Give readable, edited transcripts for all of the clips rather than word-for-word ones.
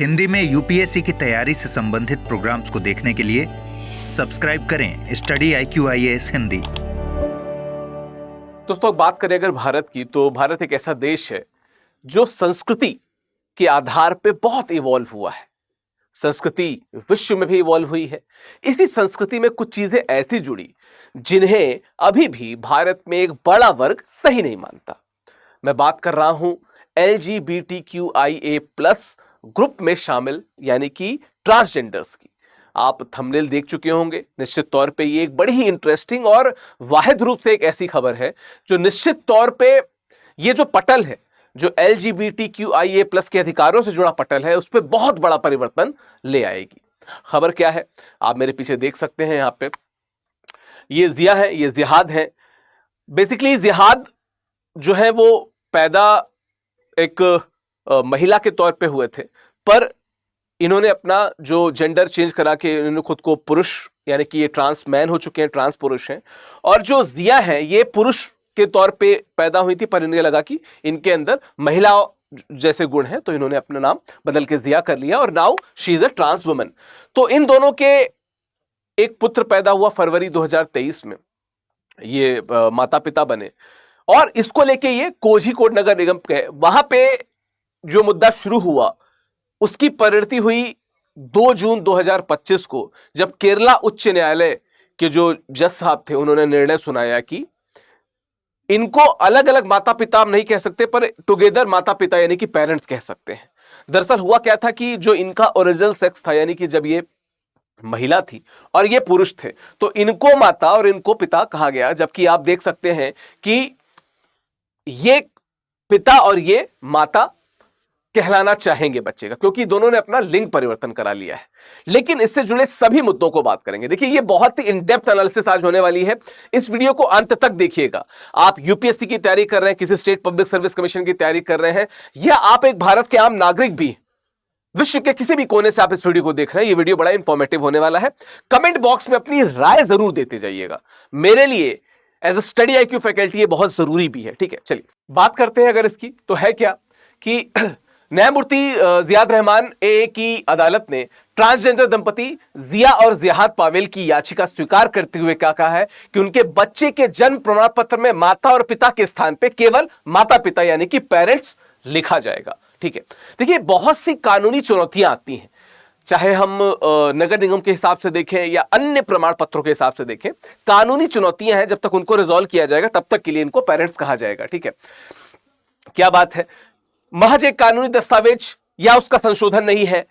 हिंदी में यूपीएससी की तैयारी से संबंधित प्रोग्राम्स को देखने के लिए सब्सक्राइब करें स्टडी IQIAS हिंदी। दोस्तों, बात करें अगर भारत की, तो भारत एक ऐसा देश है जो संस्कृति के आधार पे बहुत इवॉल्व हुआ है। संस्कृति विश्व में भी इवॉल्व हुई है। इसी संस्कृति में कुछ चीजें ऐसी जुड़ी जिन्हें अभी भी भारत में एक बड़ा वर्ग सही नहीं मानता। मैं बात कर रहा हूं LGBTQIA+ ग्रुप में शामिल यानी कि ट्रांसजेंडर्स की। आप थंबनेल देख चुके होंगे। निश्चित तौर पे ये एक बड़ी ही इंटरेस्टिंग और वाहिद रूप से एक ऐसी खबर है जो निश्चित तौर पे ये जो पटल है, जो LGBTQIA+ के अधिकारों से जुड़ा पटल है, उस पर बहुत बड़ा परिवर्तन ले आएगी। खबर क्या है आप मेरे पीछे देख सकते हैं। यहां पे ये जिया है, ये जिहाद है। बेसिकली जिहाद जो है वो पैदा एक महिला के तौर पे हुए थे, पर इन्होंने अपना जो जेंडर चेंज करा के इन्होंने खुद को पुरुष यानी कि ये ट्रांस मैन हो चुके हैं, ट्रांस पुरुष हैं। और जो जिया है ये पुरुष के तौर पे पैदा हुई थी, पर इन्हें लगा कि इनके अंदर महिला जैसे गुण हैं, तो इन्होंने अपना नाम बदल के जिया कर लिया और now she is a trans woman. तो इन दोनों के एक पुत्र पैदा हुआ फरवरी 2023 में। ये माता पिता बने और इसको लेके ये कोझीकोड नगर निगम के वहां पे जो मुद्दा शुरू हुआ उसकी परिणति हुई 2 जून 2025 को, जब केरला उच्च न्यायालय के जो जज साहब थे उन्होंने निर्णय सुनाया कि इनको अलग अलग माता पिता हम नहीं कह सकते, पर टुगेदर माता पिता यानी कि पेरेंट्स कह सकते हैं। दरअसल हुआ क्या था कि जो इनका ओरिजिनल सेक्स था, यानी कि जब ये महिला थी और ये पुरुष थे, तो इनको माता और इनको पिता कहा गया। जबकि आप देख सकते हैं कि ये पिता और ये माता कहलाना चाहेंगे बच्चे का, क्योंकि दोनों ने अपना लिंग परिवर्तन करा लिया है। लेकिन इससे जुड़े सभी मुद्दों को बात करेंगे। देखिए, ये बहुत ही इन डेप्थ एनालिसिस आज होने वाली है। इस वीडियो को अंत तक देखिएगा। आप यूपीएससी की तैयारी कर रहे हैं, किसी स्टेट पब्लिक सर्विस कमीशन की तैयारी कर रहे हैं, या आप एक भारत के आम नागरिक भी, विश्व के किसी भी कोने से आप इस वीडियो को देख रहे हैं, ये वीडियो बड़ा इंफॉर्मेटिव होने वाला है। कमेंट बॉक्स में अपनी राय जरूर देते जाइएगा। मेरे लिए as a study IQ faculty ये बहुत जरूरी भी है। ठीक है, चलिए बात करते हैं अगर इसकी। तो है क्या कि न्यायमूर्ति जियाद रहमान AA की अदालत ने ट्रांसजेंडर दंपति जिया और जिहाद पावेल की याचिका स्वीकार करते हुए क्या कहा है कि उनके बच्चे के जन्म प्रमाण पत्र में माता और पिता के स्थान पे केवल माता पिता यानी कि पेरेंट्स लिखा जाएगा। ठीक है, देखिए बहुत सी कानूनी चुनौतियां आती हैं, चाहे हम नगर निगम के हिसाब से देखें या अन्य प्रमाण पत्रों के हिसाब से देखें। कानूनी चुनौतियां हैं, जब तक उनको रिजॉल्व किया जाएगा तब तक के लिए इनको पेरेंट्स कहा जाएगा। ठीक है, क्या बात है, महज एक कानूनी दस्तावेज या उसका संशोधन नहीं है।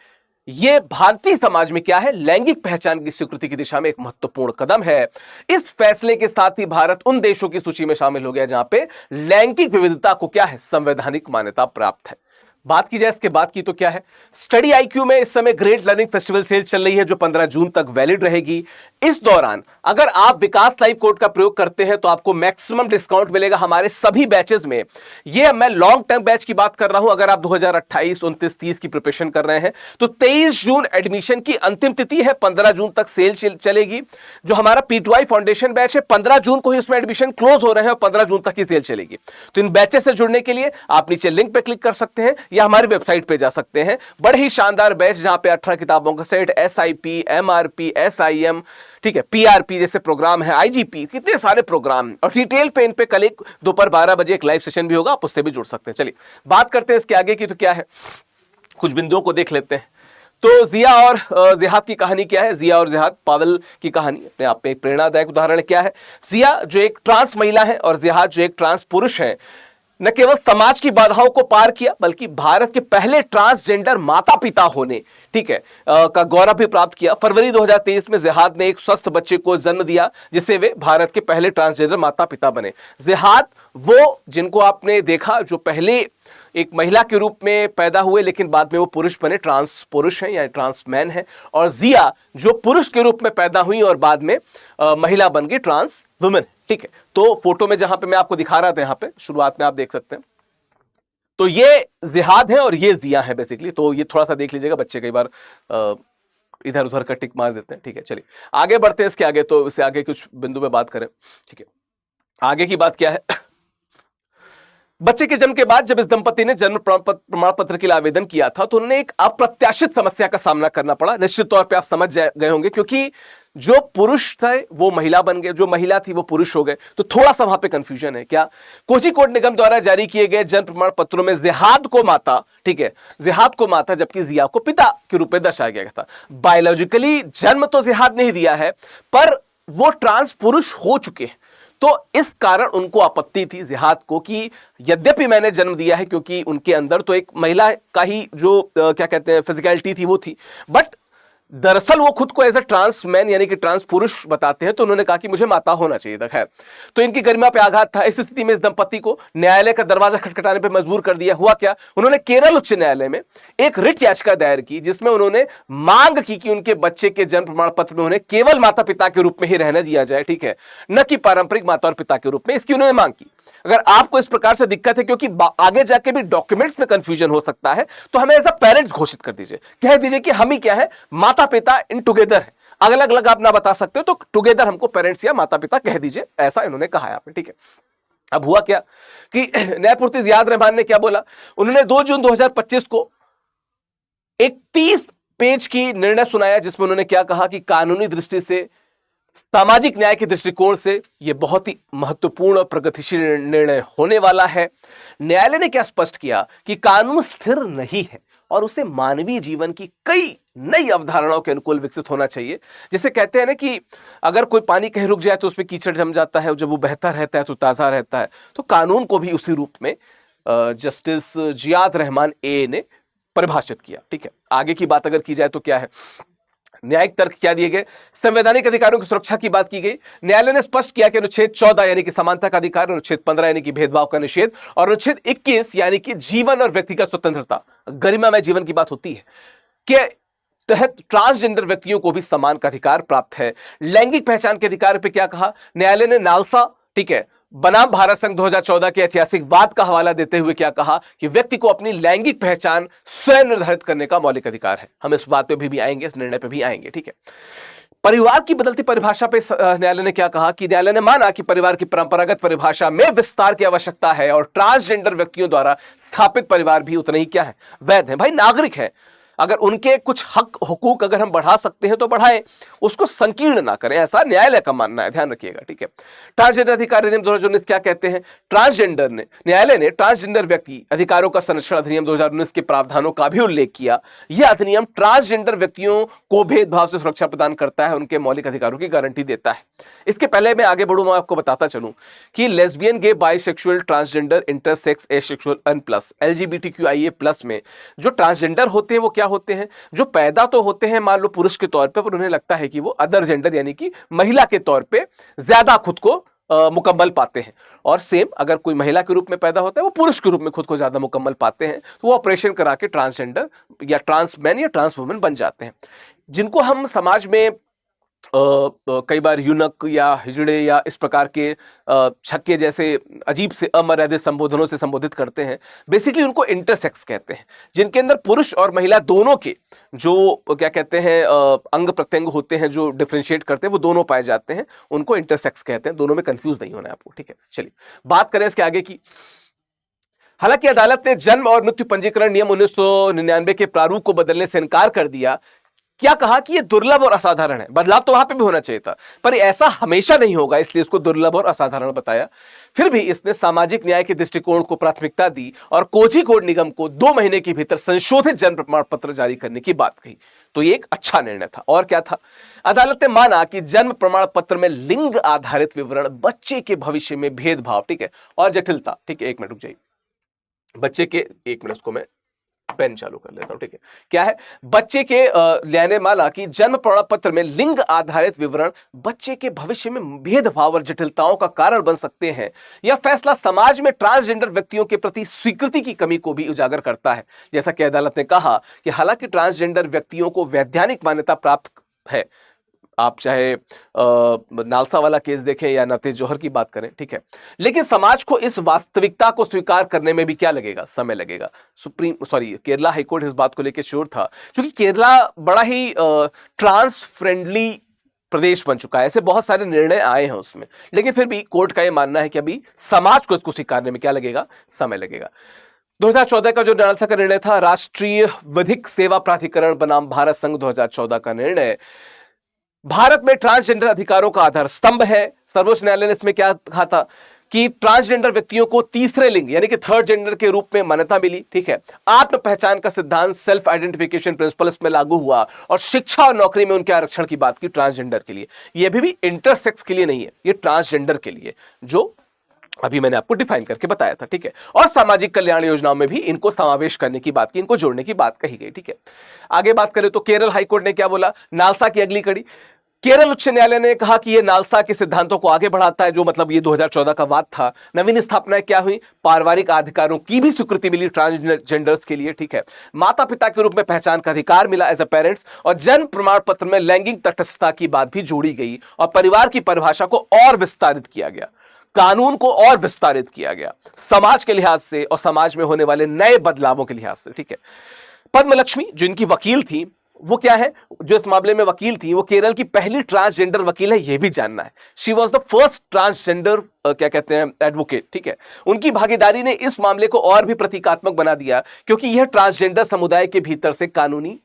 यह भारतीय समाज में क्या है, लैंगिक पहचान की स्वीकृति की दिशा में एक महत्वपूर्ण कदम है। इस फैसले के साथ ही भारत उन देशों की सूची में शामिल हो गया जहां पे लैंगिक विविधता को क्या है, संवैधानिक मान्यता प्राप्त है। बात की जाए इसके बाद की, तो क्या है, स्टडी IQ में इस समय ग्रेट लर्निंग फेस्टिवल सेल चल रही है जो 15 जून तक वैलिड रहेगी। इस दौरान अगर आप विकास लाइव कोड का प्रयोग करते हैं तो आपको मैक्सिमम डिस्काउंट मिलेगा हमारे सभी बैचेस में। ये मैं लॉन्ग टर्म बैच की बात कर रहा हूं। अगर आप 2028, 29, 30 की प्रिपरेशन कर रहे हैं तो 23 जून एडमिशन की अंतिम तिथि है। 15 जून तक सेल चलेगी। जो हमारा P2I फाउंडेशन बैच है, 15 जून को ही उसमें एडमिशन क्लोज हो रहे हैं और 15 जून तक ही सेल चलेगी। तो इन बैचेस से जुड़ने के लिए आप नीचे लिंक पे क्लिक कर सकते हैं या हमारी वेबसाइट पे जा सकते हैं। बड़े ही शानदार बैच जहां पे 18 किताबों का सेट, SIP, MRP, SIM, ठीक है, PRP जैसे प्रोग्राम है, IGP, कितने सारे प्रोग्राम, और डिटेल पे इन पे कल एक दोपहर 12 बजे एक लाइव सेशन भी होगा, आप उससे भी जुड़ सकते हैं। चलिए बात करते हैं इसके आगे की। तो क्या है, कुछ बिंदुओं को देख लेते हैं। तो जिया और जिहाद की कहानी क्या है। जिया और जिहाद पावेल की कहानी अपने आप में एक प्रेरणादायक उदाहरण क्या है। जिया जो एक ट्रांस महिला है और जिहाद जो एक ट्रांस पुरुष है, न केवल समाज की बाधाओं को पार किया बल्कि भारत के पहले ट्रांसजेंडर माता पिता होने, ठीक है, का गौरव भी प्राप्त किया। फरवरी 2023 में जिहाद ने एक स्वस्थ बच्चे को जन्म दिया, जिससे वे भारत के पहले ट्रांसजेंडर माता पिता बने। जिहाद वो जिनको आपने देखा जो पहले एक महिला के रूप में पैदा हुए लेकिन बाद में वो पुरुष बने, ट्रांस पुरुष हैं या ट्रांस मैन है। और जिया जो पुरुष के रूप में पैदा हुई और बाद में महिला बन गई, ट्रांस वुमेन। ठीक है, तो फोटो में जहां पे मैं आपको दिखा रहा था, यहां पे शुरुआत में आप देख सकते हैं, तो ये जिहाद है और ये जिया है बेसिकली। तो ये थोड़ा सा देख लीजिएगा, बच्चे कई बार इधर उधर का टिक मार देते हैं। ठीक है, चलिए आगे बढ़ते हैं इसके आगे। तो इससे आगे कुछ बिंदु पे बात करें। ठीक है, आगे की बात क्या है बच्चे के जन्म के बाद जब इस दंपति ने जन्म प्रमाण पत्र के लिए आवेदन किया था तो उन्हें एक अप्रत्याशित समस्या का सामना करना पड़ा। निश्चित तौर पे आप समझ गए होंगे, क्योंकि जो पुरुष थे वो महिला बन गए, जो महिला थी वो पुरुष हो गए, तो थोड़ा सा वहां पे कंफ्यूजन है। क्या कोझिकोड निगम द्वारा जारी किए गए जन्म प्रमाण पत्रों में जिहाद को माता, ठीक है, जिहाद को माता जबकि जिया को पिता के रूप में दर्शाया गया था। बायोलॉजिकली जन्म तो जिहाद नहीं दिया है, पर वो ट्रांस पुरुष हो चुके हैं, तो इस कारण उनको आपत्ति थी जिहाद को कि यद्यपि मैंने जन्म दिया है, क्योंकि उनके अंदर तो एक महिला का ही जो क्या कहते हैं फिजिकलिटी थी वो थी, बट दरअसल वो खुद को एज ए ट्रांस मैन यानी कि ट्रांस पुरुष बताते हैं, तो उन्होंने कहा कि मुझे माता होना चाहिए था। खैर, तो इनकी गरिमा पे आघात था। इस स्थिति में इस दंपति को न्यायालय का दरवाजा खटखटाने पे मजबूर कर दिया। हुआ क्या, उन्होंने केरल उच्च न्यायालय में एक रिट याचिका दायर की जिसमें उन्होंने मांग की कि उनके बच्चे के जन्म प्रमाण पत्र में उन्हें केवल माता पिता के रूप में ही रहने दिया जाए, ठीक है, न कि पारंपरिक माता और पिता के रूप में। इसकी उन्होंने मांग की। अगर आपको इस प्रकार से दिक्कत है, क्योंकि आगे जाके भी डॉक्यूमेंट्स में कंफ्यूजन हो सकता है, तो हमें एज अ पेरेंट्स घोषित कर दीजिए, कह दीजिए कि हम ही क्या है, माता पिता इन टुगेदर है। अलग अलग आप ना बता सकते हो तो टुगेदर हमको पेरेंट्स या माता पिता कह दीजिए, ऐसा इन्होंने कहा है आपने, ठीक है। अब हुआ क्या कि न्यायमूर्ति जियाद रहमान ने क्या बोला, उन्होंने 2 जून 2025 को एक 30 पेज की निर्णय सुनाया जिसमें उन्होंने क्या कहा कि कानूनी दृष्टि से, सामाजिक न्याय के दृष्टिकोण से यह बहुत ही महत्वपूर्ण और प्रगतिशील निर्णय होने वाला है। न्यायालय ने क्या स्पष्ट किया कि कानून स्थिर नहीं है और उसे मानवीय जीवन की कई नई अवधारणाओं के अनुकूल विकसित होना चाहिए। जैसे कहते हैं ना कि अगर कोई पानी कहीं रुक जाए तो उसमें कीचड़ जम जाता है, जब वो बहता रहता है तो ताजा रहता है, तो कानून को भी उसी रूप में जस्टिस जियाद रहमान ए ने परिभाषित किया, ठीक है। आगे की बात अगर की जाए तो क्या है, न्यायिक तर्क क्या दिए गए, संवैधानिक अधिकारों की सुरक्षा की बात की गई। न्यायालय ने स्पष्ट किया कि अनुच्छेद 14 यानी कि समानता का अधिकार, अनुच्छेद 15 यानी कि भेदभाव का निषेध, और अनुच्छेद 21 यानी कि जीवन और व्यक्तिगत स्वतंत्रता, गरिमामय जीवन की बात होती है, के तहत ट्रांसजेंडर व्यक्तियों को भी समान का अधिकार प्राप्त है। लैंगिक पहचान के अधिकार पे क्या कहा न्यायालय ने, नालसा, ठीक है, बनाम भारत संघ 2014 के ऐतिहासिक वाद का हवाला देते हुए क्या कहा कि व्यक्ति को अपनी लैंगिक पहचान स्वयं निर्धारित करने का मौलिक अधिकार है। हम इस बात पे भी आएंगे, इस निर्णय पे भी आएंगे, ठीक है। परिवार की बदलती परिभाषा पे न्यायालय ने क्या कहा कि न्यायालय ने माना कि परिवार की परंपरागत परिभाषा में विस्तार की आवश्यकता है और ट्रांसजेंडर व्यक्तियों द्वारा स्थापित परिवार भी उतने ही क्या है, वैध है। भाई नागरिक है, अगर उनके कुछ हक हुकूक अगर हम बढ़ा सकते हैं तो बढ़ाएं, उसको संकीर्ण ना करें, ऐसा न्यायालय का मानना है, ध्यान रखिएगा, ठीक है। ट्रांसजेंडर अधिकार अधिनियम 2019 क्या कहते हैं, न्यायालय ने ट्रांसजेंडर व्यक्ति अधिकारों का संरक्षण अधिनियम 2019 के प्रावधानों का भी उल्लेख किया। यह अधिनियम ट्रांसजेंडर व्यक्तियों को भेदभाव से सुरक्षा प्रदान करता है, उनके मौलिक अधिकारों की गारंटी देता है। इसके पहले मैं आगे बढ़ूं, मैं आपको बताता चलूं कि lesbian, gay, bisexual, transgender, intersex, asexual, N+, LGBTQIA+ में जो ट्रांसजेंडर होते हैं वो क्या होते हैं, जो पैदा तो होते हैं मान लो पुरुष के तौर पे, पर उन्हें लगता है कि वो अदर जेंडर यानी कि महिला के तौर पे ज्यादा खुद को मुकम्मल पाते हैं। और सेम अगर कोई महिला के रूप में पैदा होता है वो पुरुष के रूप में खुद को ज्यादा मुकम्मल पाते हैं, तो वो ऑपरेशन करा के ट्रांसजेंडर या ट्रांस मैन या ट्रांस वुमेन बन जाते हैं, जिनको हम समाज में कई बार यूनक या हिजड़े या इस प्रकार के छक्के जैसे अजीब से अमर्यादित संबोधनों से संबोधित करते हैं। बेसिकली उनको इंटरसेक्स कहते हैं, जिनके अंदर पुरुष और महिला दोनों के जो क्या कहते हैं अंग प्रत्यंग होते हैं जो डिफरेंशिएट करते हैं वो दोनों पाए जाते हैं, उनको इंटरसेक्स कहते हैं। दोनों में कंफ्यूज नहीं होना है आपको, ठीक है। चलिए बात करें इसके आगे की। हालांकि अदालत ने जन्म और मृत्यु पंजीकरण नियम 1999 के प्रारूप को बदलने से इनकार कर दिया। क्या कहा कि यह दुर्लभ और असाधारण है, बदलाव तो वहां पे भी होना चाहिए था, पर ऐसा हमेशा नहीं होगा, इसलिए इसको दुर्लभ और असाधारण बताया। फिर भी इसने सामाजिक न्याय के दृष्टिकोण को प्राथमिकता दी और कोझिकोड निगम को 2 महीने के भीतर संशोधित जन्म प्रमाण पत्र जारी करने की बात कही। तो ये एक अच्छा निर्णय था। और क्या था, अदालत ने माना कि जन्म प्रमाण पत्र में लिंग आधारित विवरण बच्चे के भविष्य में भेदभाव, ठीक है, और जटिलता, ठीक है, 1 मिनट रुक जाइए, बच्चे के 1 मिनट, उसको मैं पेन चालू कर लेता हूं, ठीक है। क्या है, बच्चे के न्यायालय माना कि जन्म प्रमाण पत्र में लिंग आधारित विवरण बच्चे के भविष्य में भेदभाव और जटिलताओं का कारण बन सकते हैं। यह फैसला समाज में ट्रांसजेंडर व्यक्तियों के प्रति स्वीकृति की कमी को भी उजागर करता है। जैसा कि अदालत ने कहा कि हालांकि ट्रांसजेंडर व्यक्तियों को वैधानिक मान्यता प्राप्त है, आप चाहे नालसा वाला केस देखें या नतीज जौहर की बात करें, ठीक है, लेकिन समाज को इस वास्तविकता को स्वीकार करने में भी क्या लगेगा, समय लगेगा। केरला हाईकोर्ट इस बात को लेकर श्योर था, क्योंकि केरला बड़ा ही ट्रांस फ्रेंडली प्रदेश बन चुका है। ऐसे बहुत सारे निर्णय आए हैं उसमें, लेकिन फिर भी कोर्ट का यह मानना है कि अभी समाज को इसको स्वीकारने में क्या लगेगा, समय लगेगा। 2014 का जो नालसा का निर्णय था, राष्ट्रीय विधिक सेवा प्राधिकरण बनाम भारत संघ 2014 का निर्णय भारत में ट्रांसजेंडर अधिकारों का आधार स्तंभ है। सर्वोच्च न्यायालय ने इसमें क्या कहा था कि ट्रांसजेंडर व्यक्तियों को तीसरे लिंग यानी कि थर्ड जेंडर के रूप में मान्यता मिली। ठीक है, आत्म पहचान का सिद्धांत सेल्फ आइडेंटिफिकेशन प्रिंसिपल इसमें लागू हुआ और शिक्षा और नौकरी में उनके आरक्षण की बात की ट्रांसजेंडर के लिए। ये भी इंटरसेक्स के लिए नहीं है, ये ट्रांसजेंडर के लिए, जो अभी मैंने आपको डिफाइन करके बताया था। ठीक है, और सामाजिक कल्याण योजनाओं में भी इनको समावेश करने की बात की, इनको जोड़ने की बात कही गई। ठीक है, आगे बात करें तो केरल हाईकोर्ट ने क्या बोला, नालसा की अगली कड़ी। केरल उच्च न्यायालय ने कहा कि यह नालसा के सिद्धांतों को आगे बढ़ाता है, जो मतलब ये 2014 का वाद था। नवीन स्थापनाएं क्या हुई, पारिवारिक अधिकारों की भी स्वीकृति मिली ट्रांसजेंडर्स के लिए। ठीक है, माता पिता के रूप में पहचान का अधिकार मिला एज अ पेरेंट्स, और जन्म प्रमाण पत्र में लैंगिक तटस्थता की बात भी जोड़ी गई, और परिवार की परिभाषा को और विस्तारित किया गया, कानून को और विस्तारित किया गया समाज के लिहाज से और समाज में होने वाले नए बदलावों के लिहाज से। ठीक है, पद्मलक्ष्मी जो इनकी वकील थी, वो क्या है, जो इस मामले में वकील थी, वो केरल की पहली ट्रांसजेंडर वकील है, यह भी जानना है। She was the first transgender क्या कहते हैं एडवोकेट। ठीक है, उनकी भागीदारी ने इस मामले को और भी प्रतीकात्मक बना दिया, क्योंकि यह ट्रांसजेंडर समुदाय के भीतर से कानूनी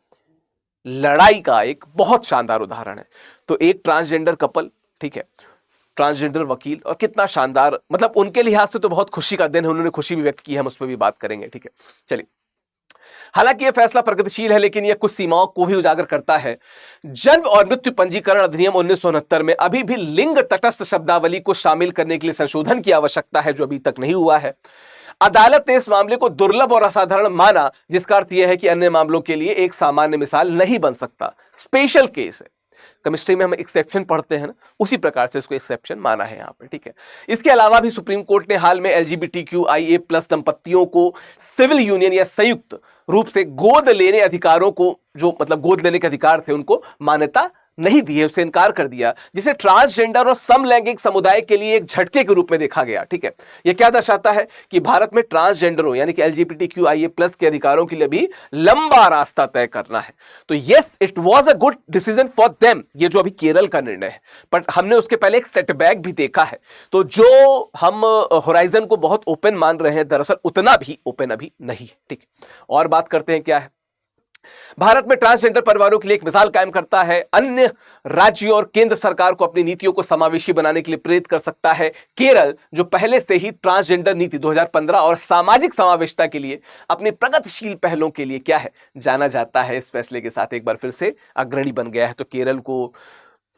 लड़ाई का एक बहुत शानदार उदाहरण है। तो एक ट्रांसजेंडर कपल, ठीक है, ट्रांसजेंडर वकील, और कितना शानदार, मतलब उनके लिहाज से तो बहुत खुशी का दिन है, उन्होंने खुशी भी व्यक्त की है, हम उस पर भी बात करेंगे। ठीक है, चलिए, हालांकि यह फैसला प्रगतिशील है, लेकिन यह कुछ सीमाओं को भी उजागर करता है। जन्म और मृत्यु पंजीकरण अधिनियम 1969 में अभी भी लिंग तटस्थ शब्दावली को शामिल करने के लिए संशोधन की आवश्यकता है, जो अभी तक नहीं हुआ है। अदालत ने इस मामले को दुर्लभ और असाधारण माना, जिसका अर्थ यह है कि अन्य मामलों के लिए एक सामान्य मिसाल नहीं बन सकता, स्पेशल केस है। केमिस्ट्री में हम एक्सेप्शन पढ़ते हैं ना, उसी प्रकार से इसको एक्सेप्शन माना है यहाँ पे। ठीक है, इसके अलावा भी सुप्रीम कोर्ट ने हाल में LGBTQIA+ दंपत्तियों को सिविल यूनियन या संयुक्त रूप से गोद लेने अधिकारों को, जो मतलब गोद लेने के अधिकार थे, उनको मान्यता नहीं दी है, उससे इनकार कर दिया, जिसे ट्रांसजेंडर और समलैंगिक समुदाय के लिए एक झटके के रूप में देखा गया। ठीक है, यह क्या दर्शाता है कि भारत में ट्रांसजेंडरों यानी कि LGBTQIA+ के अधिकारों के लिए भी लंबा रास्ता तय करना है। तो yes, it was a good decision for them, ये जो अभी केरल का निर्णय है, बट हमने उसके पहले एक सेटबैक भी देखा है। तो जो हम होराइजन को बहुत ओपन मान रहे हैं, दरअसल उतना भी ओपन अभी नहीं है। ठीक, और बात करते हैं क्या है, भारत में ट्रांसजेंडर परिवारों के लिए एक मिसाल कायम करता है, अन्य राज्यों और केंद्र सरकार को अपनी नीतियों को समावेशी बनाने के लिए प्रेरित कर सकता है। केरल जो पहले से ही ट्रांसजेंडर नीति 2015 और सामाजिक समावेशिता के लिए अपनी प्रगतिशील पहलों के लिए क्या है जाना जाता है, इस फैसले के साथ एक बार फिर से अग्रणी बन गया है। तो केरल को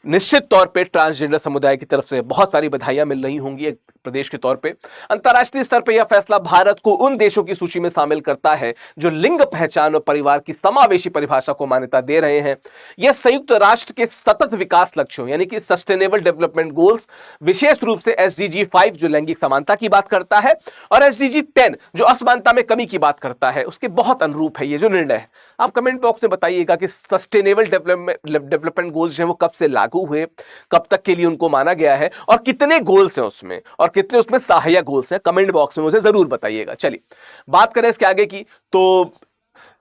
निश्चित तौर पे ट्रांसजेंडर समुदाय की तरफ से बहुत सारी बधाइयां मिल रही होंगी एक प्रदेश के तौर पे। अंतर्राष्ट्रीय स्तर पे यह फैसला भारत को उन देशों की सूची में शामिल करता है जो लिंग पहचान और परिवार की समावेशी परिभाषा को मान्यता दे रहे हैं। यह संयुक्त राष्ट्र के सतत विकास लक्ष्यों यानी कि सस्टेनेबल डेवलपमेंट गोल्स, विशेष रूप से SDG 5 जो लैंगिक समानता की बात करता है और SDG 10 जो असमानता में कमी की बात करता है, उसके बहुत अनुरूप है ये जो निर्णय है। आप कमेंट बॉक्स में बताइएगा कि सस्टेनेबल डेवलपमेंट गोल्स जो है वो कब से लागू हुए, कब तक के लिए उनको माना गया है और कितने गोल्स हैं उसमें और कितने उसमें सहायक गोल्स हैं, कमेंट बॉक्स में मुझे जरूर बताइएगा। चलिए बात करें इसके आगे की, तो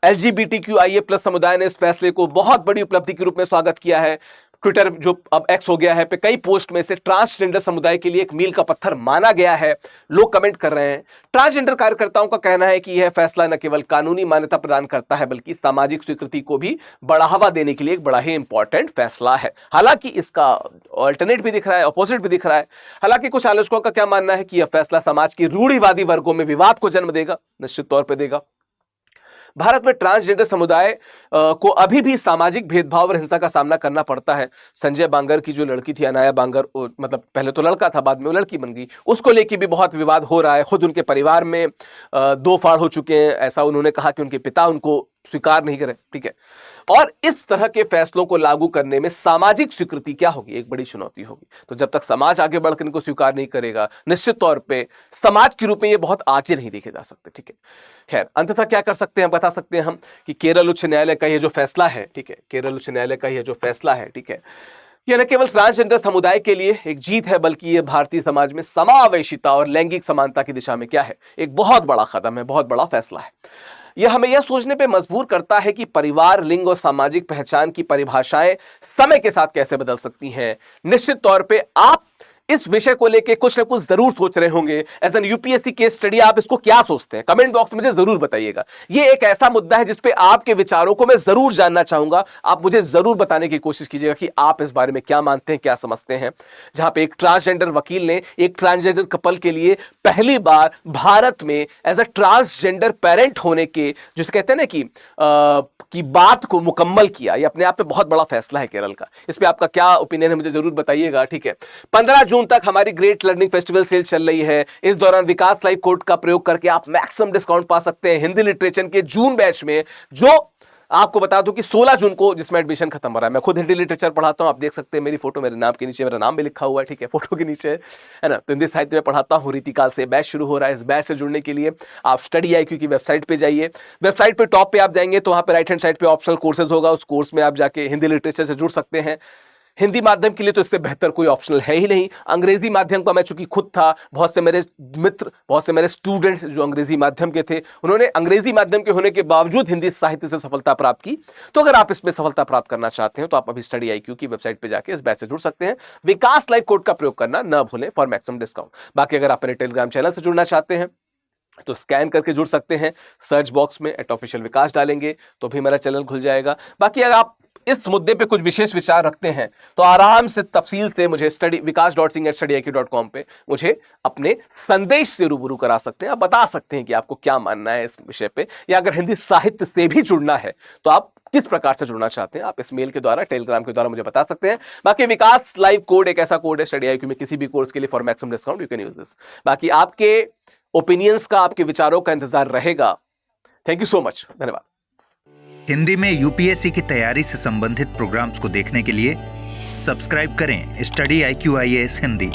LGBTQIA+ समुदाय ने इस फैसले को बहुत बड़ी उपलब्धि के रूप में स्वागत किया है। ट्विटर जो अब X हो गया है पे कई पोस्ट में से ट्रांसजेंडर समुदाय के लिए एक मील का पत्थर माना गया है, लोग कमेंट कर रहे हैं। ट्रांसजेंडर कार्यकर्ताओं का कहना है कि यह फैसला न केवल कानूनी मान्यता प्रदान करता है बल्कि सामाजिक स्वीकृति को भी बढ़ावा देने के लिए एक बड़ा ही इंपॉर्टेंट फैसला है। हालांकि इसका ऑल्टरनेट भी दिख रहा है, अपोजिट भी दिख रहा है। हालांकि कुछ आलोचकों का क्या मानना है कि यह फैसला समाज की रूढ़िवादी वर्गों में विवाद को जन्म देगा, निश्चित तौर पर देगा। भारत में ट्रांसजेंडर समुदाय को अभी भी सामाजिक भेदभाव और हिंसा का सामना करना पड़ता है। संजय बांगर की जो लड़की थी अनाया बांगर, मतलब पहले तो लड़का था बाद में वो लड़की बन गई, उसको लेके भी बहुत विवाद हो रहा है। खुद उनके परिवार में दो फाड़ हो चुके हैं, ऐसा उन्होंने कहा कि उनके पिता उनको स्वीकार नहीं करे। ठीक है, और इस तरह के फैसलों को लागू करने में सामाजिक स्वीकृति क्या होगी, एक बड़ी चुनौती होगी। तो जब तक समाज आगे बढ़कर इनको स्वीकार नहीं करेगा, निश्चित तौर पे समाज के रूप में ये बहुत आगे नहीं देखे जा सकते। ठीक है, खैर अंततः क्या कर सकते हैं, बता सकते हैं हम कि केरल उच्च न्यायालय का ये जो फैसला है, ठीक है, केरल उच्च न्यायालय का ये जो फैसला है, ठीक है, यह न केवल ट्रांसजेंडर समुदाय के लिए एक जीत है बल्कि यह भारतीय समाज में समावेशिता और लैंगिक समानता की दिशा में क्या है, एक बहुत बड़ा कदम है, बहुत बड़ा फैसला है। यह हमें यह सोचने पे मजबूर करता है कि परिवार, लिंग और सामाजिक पहचान की परिभाषाएं समय के साथ कैसे बदल सकती हैं। निश्चित तौर पे आप इस विषय को लेके कुछ ना कुछ जरूर सोच रहे होंगे। As an UPSC case study आप इसको क्या सोचते हैं, कमेंट बॉक्स में मुझे जरूर बताइएगा। ये एक ऐसा मुद्दा है जिसपे आपके विचारों को मैं जरूर जानना चाहूंगा। आप मुझे जरूर बताने की कोशिश कीजिएगा कि आप इस बारे में क्या मानते हैं, क्या समझते हैं। जहां पे एक ट्रांसजेंडर वकील ने एक ट्रांसजेंडर कपल के लिए पहली बार भारत में एज अ ट्रांसजेंडर पेरेंट होने के, जिसे कहते हैं ना कि बात को मुकम्मल किया। ये अपने आप में बहुत बड़ा फैसला है केरल का। इस पे आपका क्या ओपिनियन है मुझे जरूर बताइएगा, ठीक है। 15 जून तक हमारी ग्रेट लर्निंग फेस्टिवल सेल चल रही है। इस दौरान विकास लाइव कोड का प्रयोग करके आप मैक्सिमम डिस्काउंट पा सकते हैं हिंदी लिटरेचर के जून बैच में, जो आपको बता दूं कि 16 जून को जिसमें एडमिशन खत्म हो रहा है। मैं खुद हिंदी लिटरेचर पढ़ाता हूं, आप देख सकते हैं मेरी फोटो मेरे नाम के नीचे, मेरा नाम भी लिखा हुआ है, ठीक है, फोटो के नीचे है ना। तो हिंदी साहित्य में पढ़ाता हूं, रीतिकाल से बैच शुरू हो रहा है। इस बैच से जुड़ने के लिए आप स्टडी IQ की वेबसाइट पे जाइए। वेबसाइट पे टॉप पे आप जाएंगे तो वहां पे राइट हैंड साइड पे ऑप्शनल कोर्सेज होगा, उस कोर्स में आप जाके हिंदी लिटरेचर से जुड़ सकते हैं। हिंदी माध्यम के लिए तो इससे बेहतर कोई ऑप्शनल है ही नहीं। अंग्रेजी माध्यम का मैं चूंकि खुद था, बहुत से मेरे मित्र, बहुत से मेरे स्टूडेंट्स जो अंग्रेजी माध्यम के थे, उन्होंने अंग्रेजी माध्यम के होने के बावजूद हिंदी साहित्य से सफलता प्राप्त की। तो अगर आप इसमें सफलता प्राप्त करना चाहते हैं तो आप अभी स्टडी IQ की वेबसाइट पे जाके इस बैच से जुड़ सकते हैं। विकास लाइव कोड का प्रयोग करना न भूलें फॉर मैक्सिमम डिस्काउंट। बाकी अगर आप मेरे टेलीग्राम चैनल से जुड़ना चाहते हैं तो स्कैन करके जुड़ सकते हैं। सर्च बॉक्स में @ऑफिशियल विकास डालेंगे तो भी मेरा चैनल खुल जाएगा। बाकी अगर आप इस मुद्दे पे कुछ विशेष विचार रखते हैं तो आराम से तफसील से मुझे vikas.singh@studiiq.com पे मुझे अपने संदेश से रूबरू करा सकते हैं। आप बता सकते हैं कि आपको क्या मानना है इस विषय पे, या अगर हिंदी साहित्य से भी जुड़ना है तो आप किस प्रकार से जुड़ना चाहते हैं, आप इस मेल के द्वारा, टेलीग्राम के द्वारा मुझे बता सकते हैं। बाकी विकास लाइव कोड एक ऐसा कोड है स्टडी IQ में किसी भी कोर्स के लिए for maximum discount, you can use this. बाकी आपके ओपिनियंस का, आपके विचारों का इंतजार रहेगा। थैंक यू सो मच, धन्यवाद। हिंदी में यूपीएससी की तैयारी से संबंधित प्रोग्राम्स को देखने के लिए सब्सक्राइब करें स्टडी IQ IAS हिंदी।